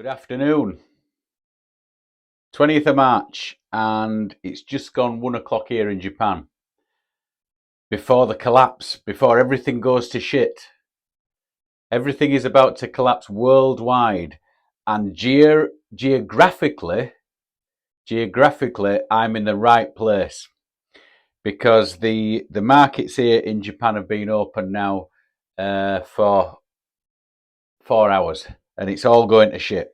Good afternoon. 20th of March, and it's just gone 1 o'clock here in Japan. Before the collapse, before everything goes to shit. Everything is about to collapse worldwide, and geographically, I'm in the right place because the markets here in Japan have been open now for 4 hours, and it's all going to shit.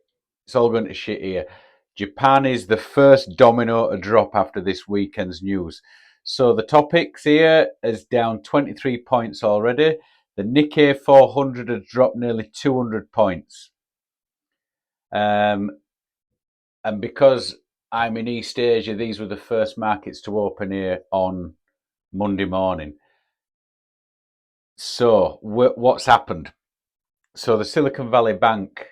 It's all going to shit here. Japan is the first domino to drop after this weekend's news. So the topics here is down 23 points already. The Nikkei 400 has dropped nearly 200 points. And because I'm in East Asia, these were the first markets to open here on Monday morning. So what's happened? So the Silicon Valley Bank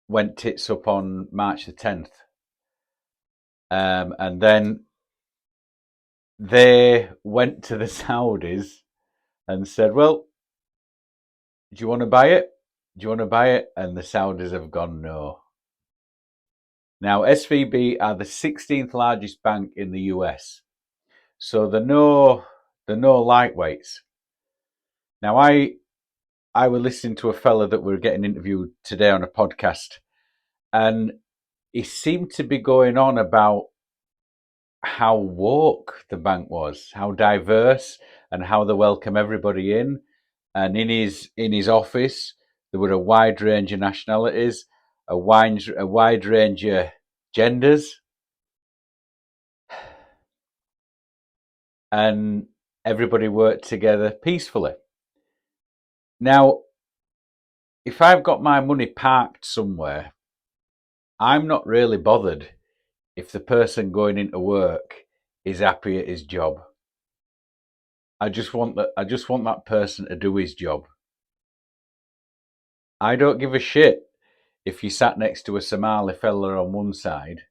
went tits up on March the 10th. And then they went to the Saudis and said, well, do you want to buy it? Do you want to buy it? And the Saudis have gone, no. Now, SVB are the 16th largest bank in the US. So they're no lightweights. Now, I was listening to a fella that we're getting interviewed today on a podcast, and he seemed to be going on about how woke the bank was, how diverse, and how they welcome everybody in. And in his office, there were a wide range of nationalities, a wide range of genders, and everybody worked together peacefully. Now, if I've got my money parked somewhere, I'm not really bothered if the person going into work is happy at his job. I just want that person to do his job. I don't give a shit if you sat next to a Somali fella on one side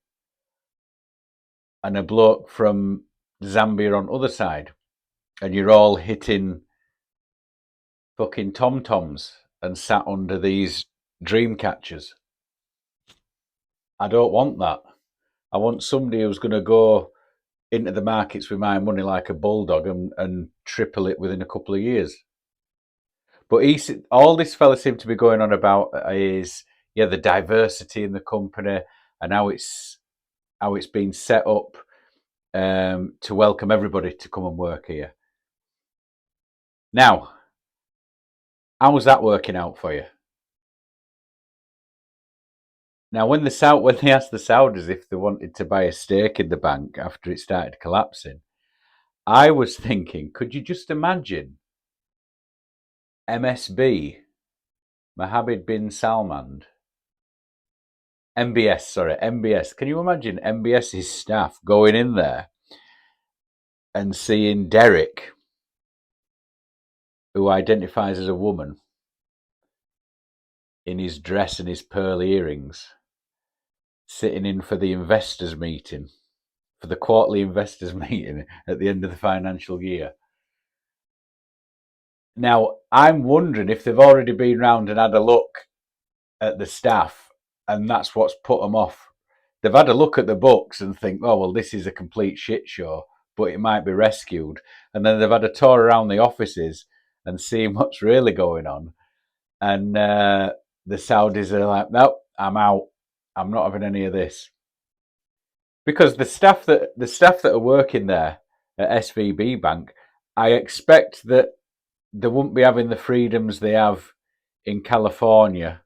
and a bloke from Zambia on the other side, and you're all hitting fucking tom-toms and sat under these dream catchers. I don't want that. I want somebody who's going to go into the markets with my money like a bulldog and triple it within a couple of years. But all this fella seemed to be going on about is the diversity in the company and how it's been set up to welcome everybody to come and work here. Now, how's that working out for you? Now, when they asked the Saudis if they wanted to buy a stake in the bank after it started collapsing, I was thinking, could you just imagine MSB, Mohammed bin Salman, MBS. Can you imagine MBS's staff going in there and seeing Derek, who identifies as a woman, in his dress and his pearl earrings, sitting in for the investors meeting, for the quarterly investors meeting at the end of the financial year? Now, I'm wondering if they've already been round and had a look at the staff, and that's what's put them off. They've had a look at the books and think, oh, well, this is a complete shit show, but it might be rescued. And then they've had a tour around the offices and seen what's really going on. And the Saudis are like, nope, I'm out. I'm not having any of this. Because the staff that are working there at SVB Bank, I expect that they wouldn't be having the freedoms they have in California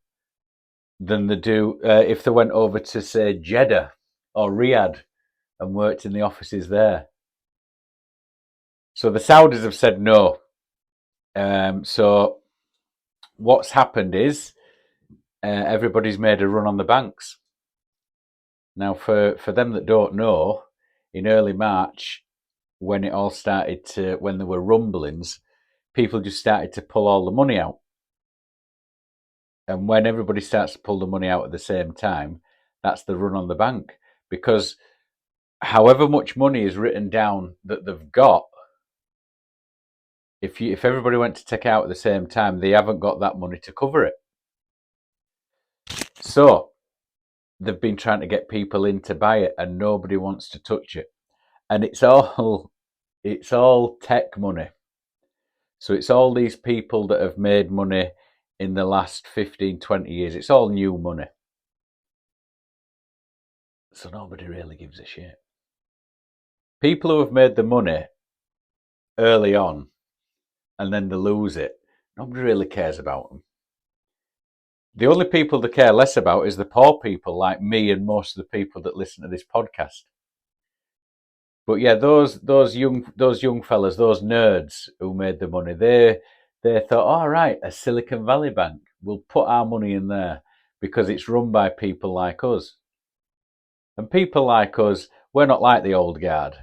than they do if they went over to, say, Jeddah or Riyadh and worked in the offices there. So the Saudis have said no. So what's happened is everybody's made a run on the banks. Now, for them that don't know, in early March, when it all started when there were rumblings, people just started to pull all the money out. And when everybody starts to pull the money out at the same time, that's the run on the bank. Because however much money is written down that they've got, if everybody went to take out at the same time, they haven't got that money to cover it. So they've been trying to get people in to buy it, and nobody wants to touch it. And it's all tech money. So it's all these people that have made money in the last 15, 20 years. It's all new money. So nobody really gives a shit. People who have made the money early on and then they lose it, nobody really cares about them. The only people they care less about is the poor people like me and most of the people that listen to this podcast. But yeah, those young fellas, those nerds who made the money, they thought, all right, a Silicon Valley bank, we'll put our money in there because it's run by people like us. And people like us, we're not like the old guard.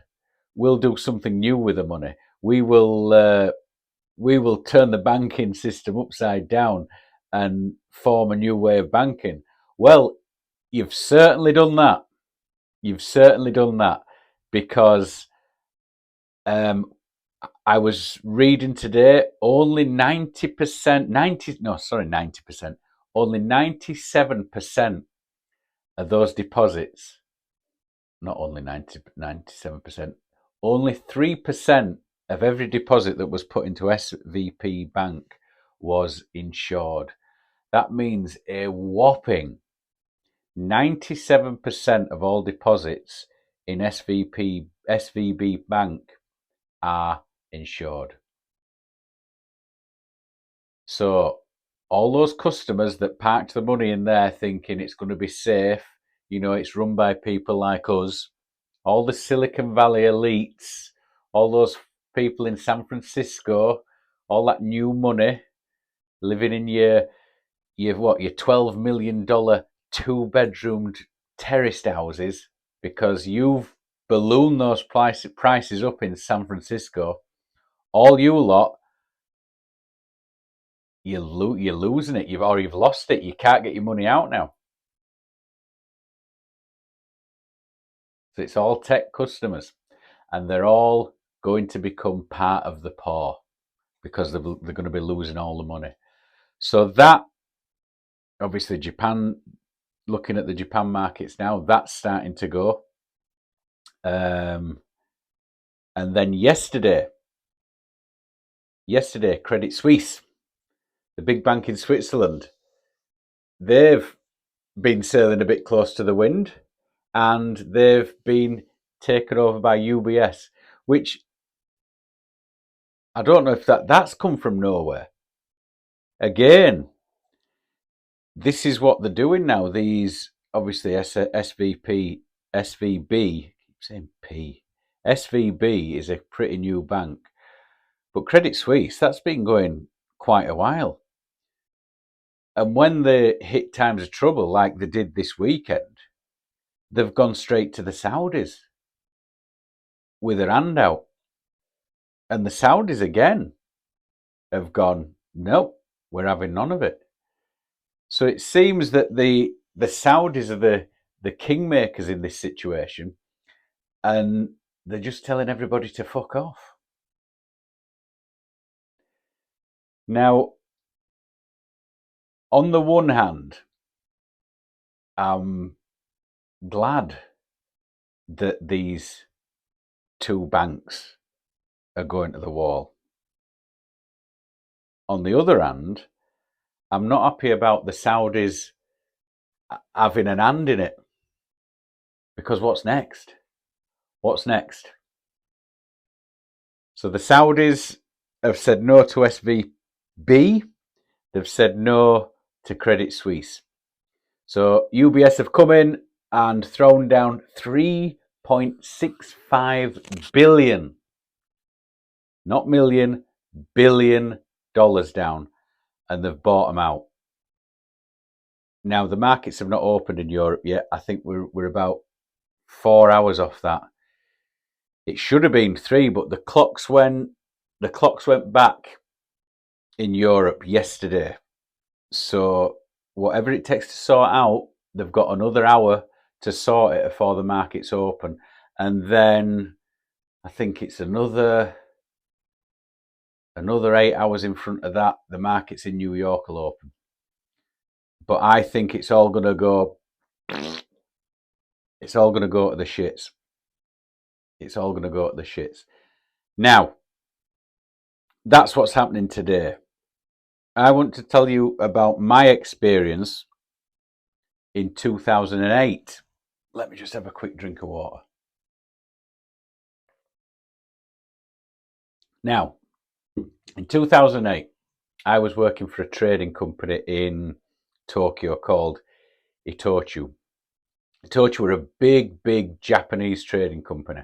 We'll do something new with the money. We will turn the banking system upside down and form a new way of banking. Well, you've certainly done that. You've certainly done that because I was reading today only 90%, only 97% of those deposits, not only 97%, only 3% of every deposit that was put into SVP Bank was insured. That means a whopping 97% of all deposits in SVB Bank are insured. So all those customers that parked the money in there thinking it's going to be safe, it's run by people like us, all the Silicon Valley elites, all those people in San Francisco, all that new money living in your $12 million 2-bedroomed terraced houses because you've ballooned those prices up in San Francisco. All you lot, you're losing it. You've lost it. You can't get your money out now. So it's all tech customers, and they're all going to become part of the poor because they're going to be losing all the money. So that, obviously, Japan, looking at the Japan markets now, that's starting to go. And then yesterday, Credit Suisse, the big bank in Switzerland, they've been sailing a bit close to the wind, and they've been taken over by UBS, which I don't know if that's come from nowhere. Again, this is what they're doing now. These, obviously, SVB, keep saying P. SVB is a pretty new bank. But Credit Suisse, that's been going quite a while. And when they hit times of trouble, like they did this weekend, they've gone straight to the Saudis with their hand out. And the Saudis, again, have gone, nope, we're having none of it. So it seems that the Saudis are the kingmakers in this situation, and they're just telling everybody to fuck off. Now, on the one hand, I'm glad that these two banks are going to the wall. On the other hand, I'm not happy about the Saudis having an hand in it. Because what's next? What's next? So the Saudis have said no to SVB. They've said no to Credit Suisse. So UBS have come in and thrown down $3.65 billion, not million, $billion down, and they've bought them out. Now, the markets have not opened in Europe yet. I think we're about 4 hours off that. It should have been 3, but the clocks went back in Europe yesterday. So whatever it takes to sort out, they've got another hour to sort it before the markets open. And then I think it's another 8 hours in front of that, the markets in New York will open. But I think it's all going to go It's all going to go to the shits. It's all going to go to the shits. Now, that's what's happening today. I want to tell you about my experience in 2008. Let me just have a quick drink of water. Now, in 2008, I was working for a trading company in Tokyo called Itochu. Itochu were a big, big Japanese trading company.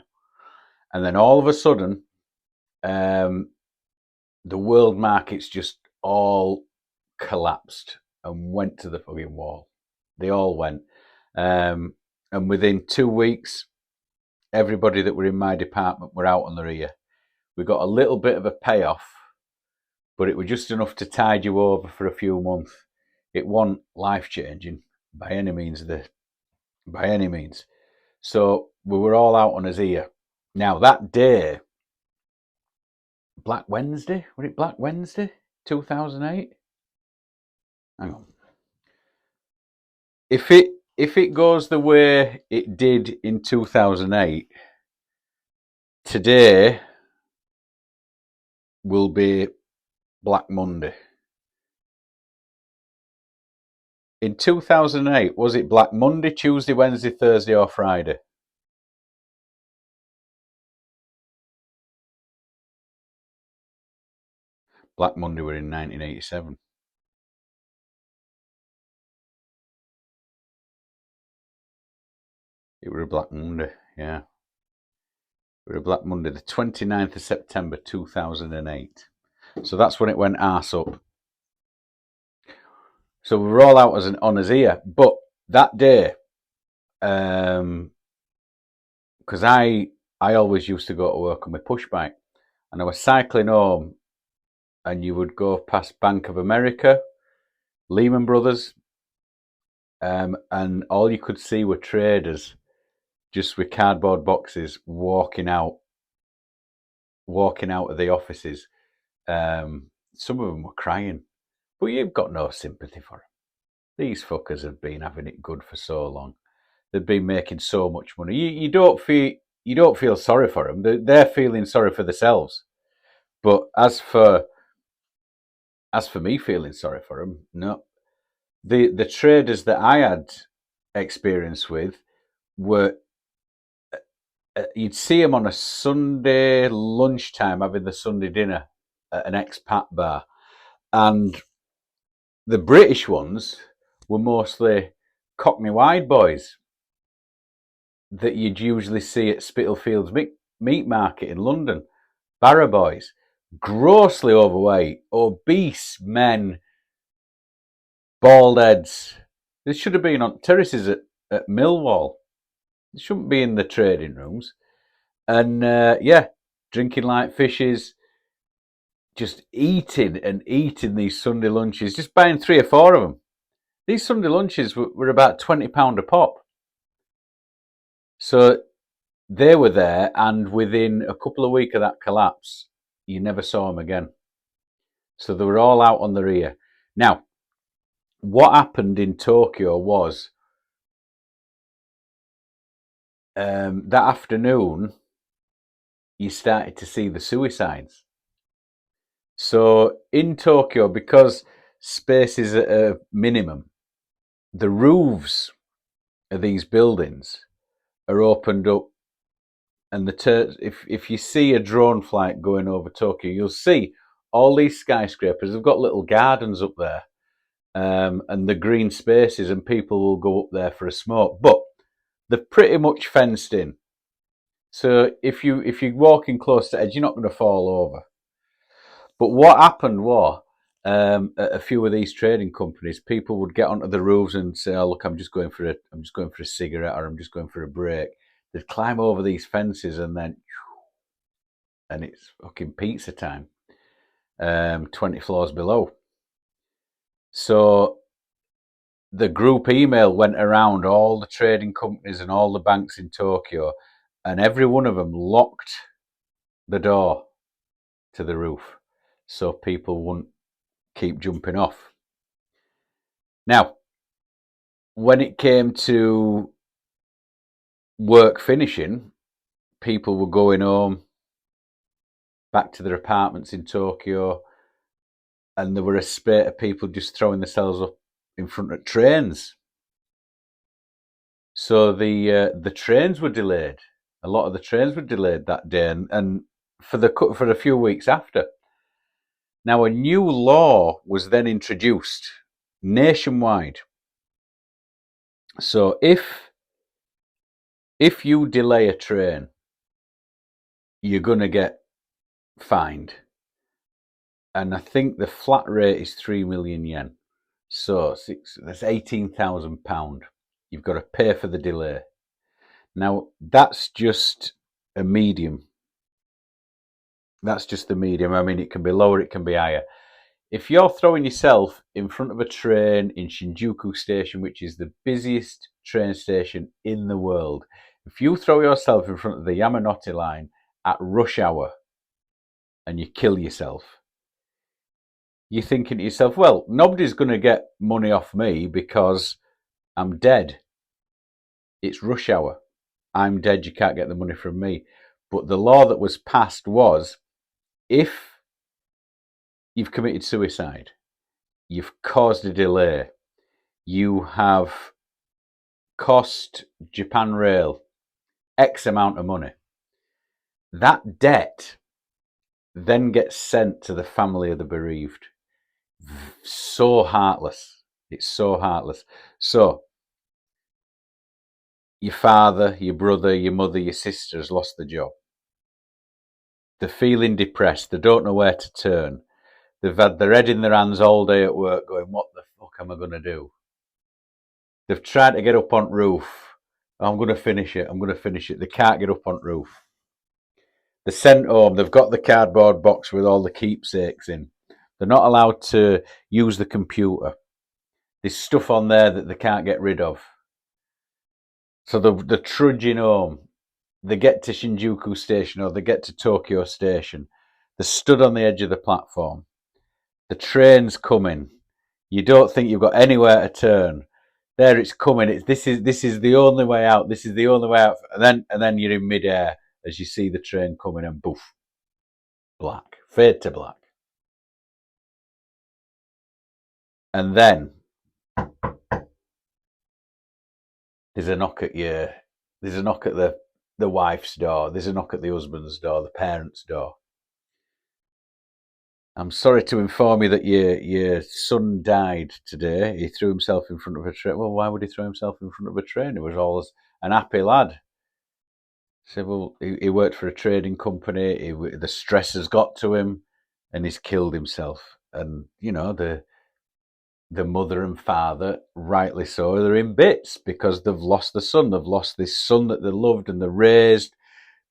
And then all of a sudden, the world markets just all collapsed and went to the fucking wall. They all went. And within 2 weeks, everybody that were in my department were out on their ear. We got a little bit of a payoff, but it was just enough to tide you over for a few months. It wasn't life-changing by any means. By any means. So we were all out on his ear. Now that day, Black Wednesday, was it Black Wednesday, 2008? Hang on. If it goes the way it did in 2008, today will be Black Monday. In 2008, was it Black Monday, Tuesday, Wednesday, Thursday, or Friday? Black Monday were in 1987. It were a Black Monday, yeah. It were a Black Monday, the 29th of September 2008. So that's when it went arse up. So we were all out on his ear. But that day, because I always used to go to work on my push bike, and I was cycling home, and you would go past Bank of America, Lehman Brothers, and all you could see were traders just with cardboard boxes walking out of the offices. Some of them were crying, but you've got no sympathy for them. These fuckers have been having it good for so long. They've been making so much money. You don't feel sorry for them. They're feeling sorry for themselves. But as for me feeling sorry for them, no. The traders that I had experience with were, you'd see them on a Sunday lunchtime having the Sunday dinner at an expat bar, and the British ones were mostly Cockney wide boys that you'd usually see at Spitalfields Meat Market in London. Barra boys, grossly overweight, obese men, bald heads. They should have been on terraces at Millwall. They shouldn't be in the trading rooms. And drinking like fishes, just eating these Sunday lunches, just buying 3 or 4 of them. These Sunday lunches were about £20 a pop. So they were there, and within a couple of weeks of that collapse, you never saw them again. So they were all out on their ear. Now, what happened in Tokyo was that afternoon, you started to see the suicides. So in Tokyo, because space is at a minimum, the roofs of these buildings are opened up, and if you see a drone flight going over Tokyo, you'll see all these skyscrapers have got little gardens up there, and the green spaces, and people will go up there for a smoke. But they're pretty much fenced in. So if you're walking close to the edge, you're not going to fall over. But what happened was, at a few of these trading companies, people would get onto the roofs and say, "Oh, look, I'm just going for a cigarette, or I'm just going for a break." They'd climb over these fences, and it's fucking pizza time. 20 floors below. So the group email went around all the trading companies and all the banks in Tokyo, and every one of them locked the door to the roof so people wouldn't keep jumping off. Now, when it came to work finishing, people were going home, back to their apartments in Tokyo, and there were a spate of people just throwing themselves up in front of trains. So the trains were delayed. A lot of the trains were delayed that day, and for a few weeks after. Now a new law was then introduced nationwide. So if you delay a train, you're gonna get fined. And I think the flat rate is 3 million yen. So that's £18,000. You've got to pay for the delay. Now that's just a medium. That's just the medium. I mean, it can be lower, it can be higher. If you're throwing yourself in front of a train in Shinjuku Station, which is the busiest train station in the world, if you throw yourself in front of the Yamanote line at rush hour and you kill yourself, you're thinking to yourself, well, nobody's going to get money off me because I'm dead. It's rush hour. I'm dead. You can't get the money from me. But the law that was passed was if you've committed suicide, you've caused a delay, you have cost Japan Rail X amount of money, that debt then gets sent to the family of the bereaved. So heartless. It's so heartless. So, your father, your brother, your mother, your sister has lost the job. They're feeling depressed. They don't know where to turn. They've had their head in their hands all day at work going, what the fuck am I going to do? They've tried to get up on roof. I'm going to finish it. I'm going to finish it. They can't get up on roof. They're sent home. They've got the cardboard box with all the keepsakes in. They're not allowed to use the computer. There's stuff on there that they can't get rid of. So they're trudging home. They get to Shinjuku Station or they get to Tokyo Station. They're stood on the edge of the platform. The train's coming. You don't think you've got anywhere to turn. There it's coming. This is the only way out. This is the only way out. And then you're in midair as you see the train coming and boof, black, fade to black. And then there's a knock at the wife's door. There's a knock at the husband's door, the parents' door. I'm sorry to inform you that your son died today. He threw himself in front of a train. Well, why would he throw himself in front of a train? He was always an happy lad. So, well, he worked for a trading company. The stress has got to him, and he's killed himself. And you know the mother and father, rightly so, they're in bits because they've lost the son. They've lost this son that they loved and they raised.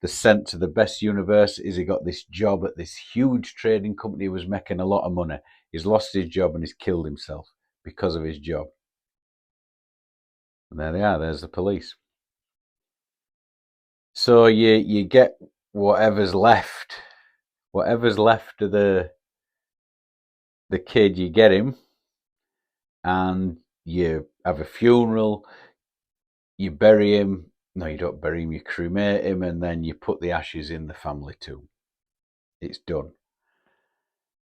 They're sent to the best universities. He got this job at this huge trading company. He was making a lot of money. He's lost his job and he's killed himself because of his job. And there they are. There's the police. So you get whatever's left of the kid. You get him, and you have a funeral. You bury him. No, you don't bury him. You cremate him, and then you put the ashes in the family tomb. It's done.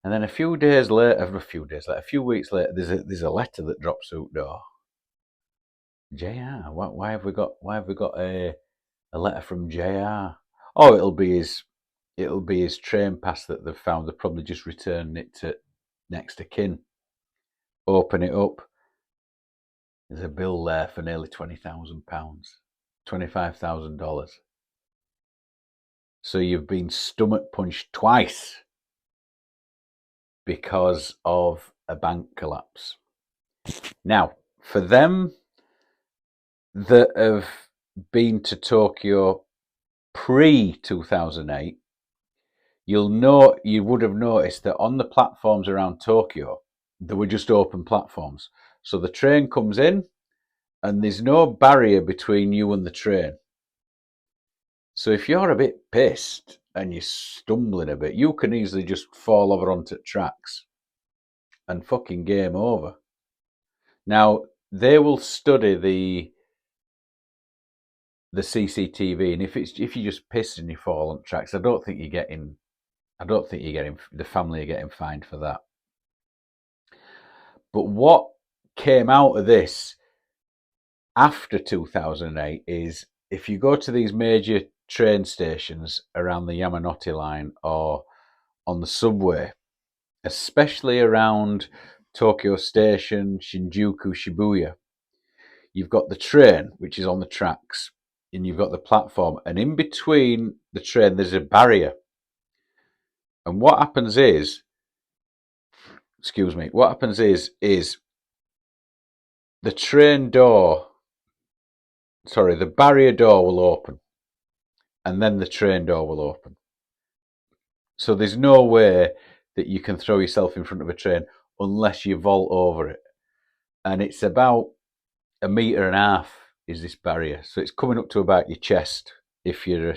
And then a few weeks later, there's a letter that drops out door. JR, why have we got a letter from JR? Oh, it'll be his train pass that they've found. They're probably just returning it to next to kin. Open it up. There's a bill there for nearly £20,000, $25,000. So you've been stomach punched twice because of a bank collapse. Now, for them that have been to Tokyo pre-2008, you would have noticed that on the platforms around Tokyo, there were just open platforms. So the train comes in and there's no barrier between you and the train. So if you're a bit pissed and you're stumbling a bit, you can easily just fall over onto tracks and fucking game over. Now, they will study the CCTV, and if you just piss and you fall on tracks, I don't think you're getting the family are getting fined for that. But what came out of this after 2008 is if you go to these major train stations around the Yamanote line or on the subway, especially around Tokyo Station, Shinjuku, Shibuya, you've got the train, which is on the tracks, and you've got the platform, and in between the train, there's a barrier. And what happens is the train door, the barrier door will open, and then the train door will open. So there's no way that you can throw yourself in front of a train unless you vault over it. And it's about 1.5 meters is this barrier. So it's coming up to about your chest. If you're a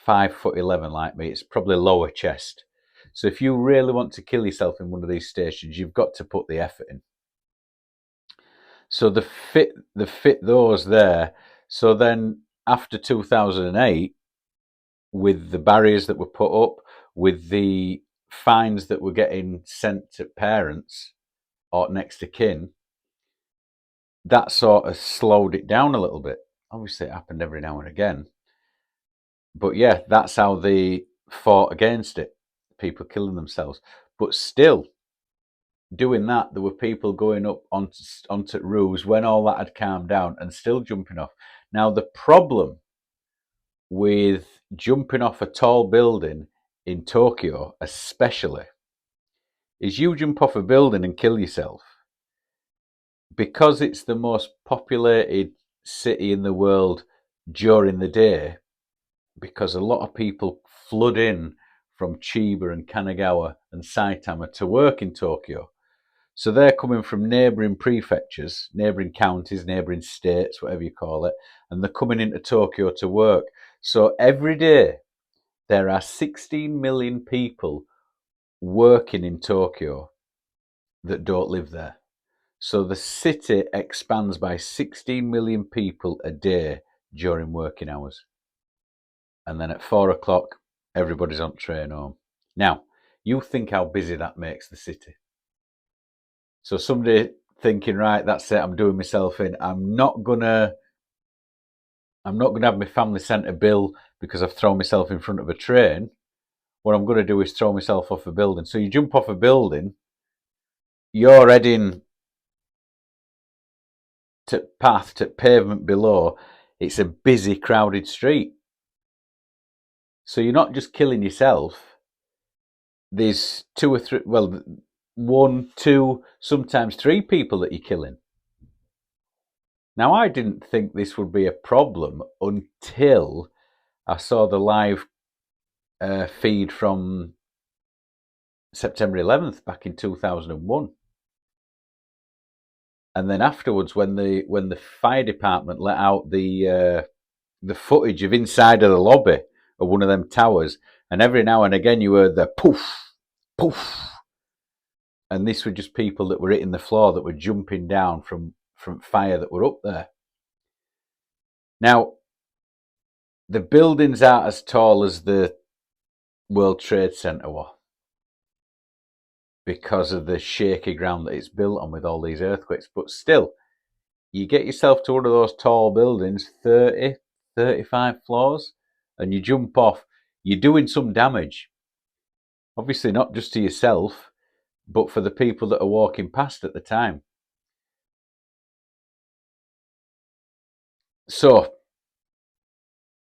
5'11" like me, it's probably lower chest. So if you really want to kill yourself in one of these stations, you've got to put the effort in. So the fit those there. So then after 2008, with the barriers that were put up, with the fines that were getting sent to parents or next to kin, that sort of slowed it down a little bit. Obviously, it happened every now and again. But yeah, that's how they fought against it. People killing themselves. But still, doing that, there were people going up onto roofs when all that had calmed down and still jumping off. Now, the problem with jumping off a tall building in Tokyo, especially, is you jump off a building and kill yourself. Because it's the most populated city in the world during the day, because a lot of people flood in from Chiba and Kanagawa and Saitama to work in Tokyo. So they're coming from neighbouring prefectures, neighbouring counties, neighbouring states, whatever you call it, and they're coming into Tokyo to work. So every day there are 16 million people working in Tokyo that don't live there. So the city expands by 16 million people a day during working hours. And then at 4 o'clock, everybody's on train home. Now, you think how busy that makes the city. So somebody thinking, right, that's it, I'm doing myself in. I'm not gonna have my family sent a bill because I've thrown myself in front of a train. What I'm gonna do is throw myself off a building. So you jump off a building, you're heading to pavement below. It's a busy, crowded street. So you're not just killing yourself. There's 2 or 3, 1, 2, sometimes 3 people that you're killing. Now, I didn't think this would be a problem until I saw the live feed from September 11th back in 2001. And then afterwards, when the fire department let out the footage of inside of the lobby of one of them towers, and every now and again you heard the poof, poof, and this were just people that were hitting the floor, that were jumping down from fire that were up there. Now, the buildings aren't as tall as the World Trade Center was because of the shaky ground that it's built on with all these earthquakes. But still, you get yourself to one of those tall buildings, 30, 35 floors, and you jump off, you're doing some damage. Obviously not just to yourself, but for the people that are walking past at the time. So,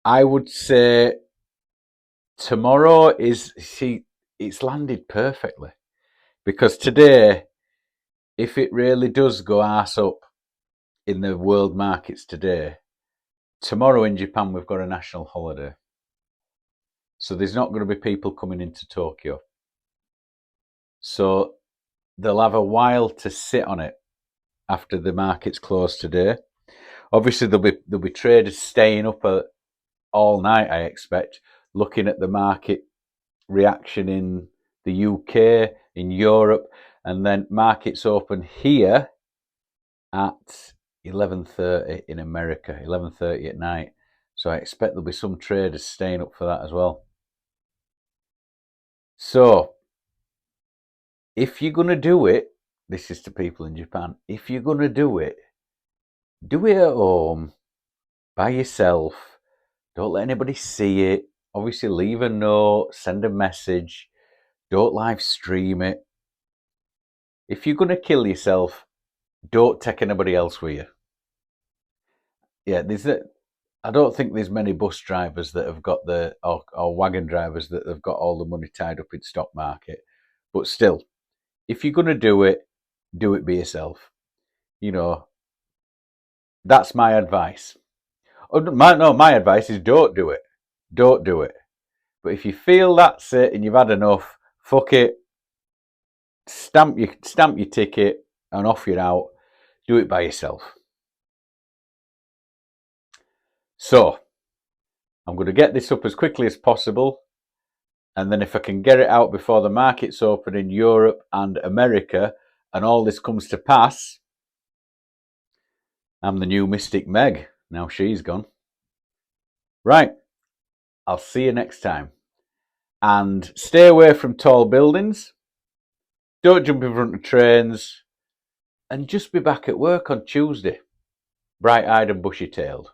I would say tomorrow it's landed perfectly. Because today, if it really does go arse up in the world markets today, tomorrow in Japan we've got a national holiday. So there's not going to be people coming into Tokyo. So they'll have a while to sit on it after the markets close today. Obviously there'll be traders staying up all night, I expect, looking at the market reaction in the UK, in Europe, and then markets open here at 11:30 in America, 11:30 at night. So I expect there'll be some traders staying up for that as well. So if you're going to do it, this is to people in Japan, if you're going to do it at home, by yourself. Don't let anybody see it. Obviously, leave a note, send a message. Don't live stream it. If you're going to kill yourself, don't take anybody else with you. Yeah, I don't think there's many bus drivers that have got or wagon drivers that have got all the money tied up in stock market. But still, if you're going to do it by yourself. You know, that's my advice. My advice is don't do it. Don't do it. But if you feel that's it and you've had enough, fuck it. Stamp your ticket and off you're out. Do it by yourself. So I'm going to get this up as quickly as possible, and then if I can get it out before the markets open in Europe and America and all this comes to pass, I'm the new Mystic Meg. Now she's gone. Right. I'll see you next time. And stay away from tall buildings. Don't jump in front of trains. And just be back at work on Tuesday, bright-eyed and bushy-tailed.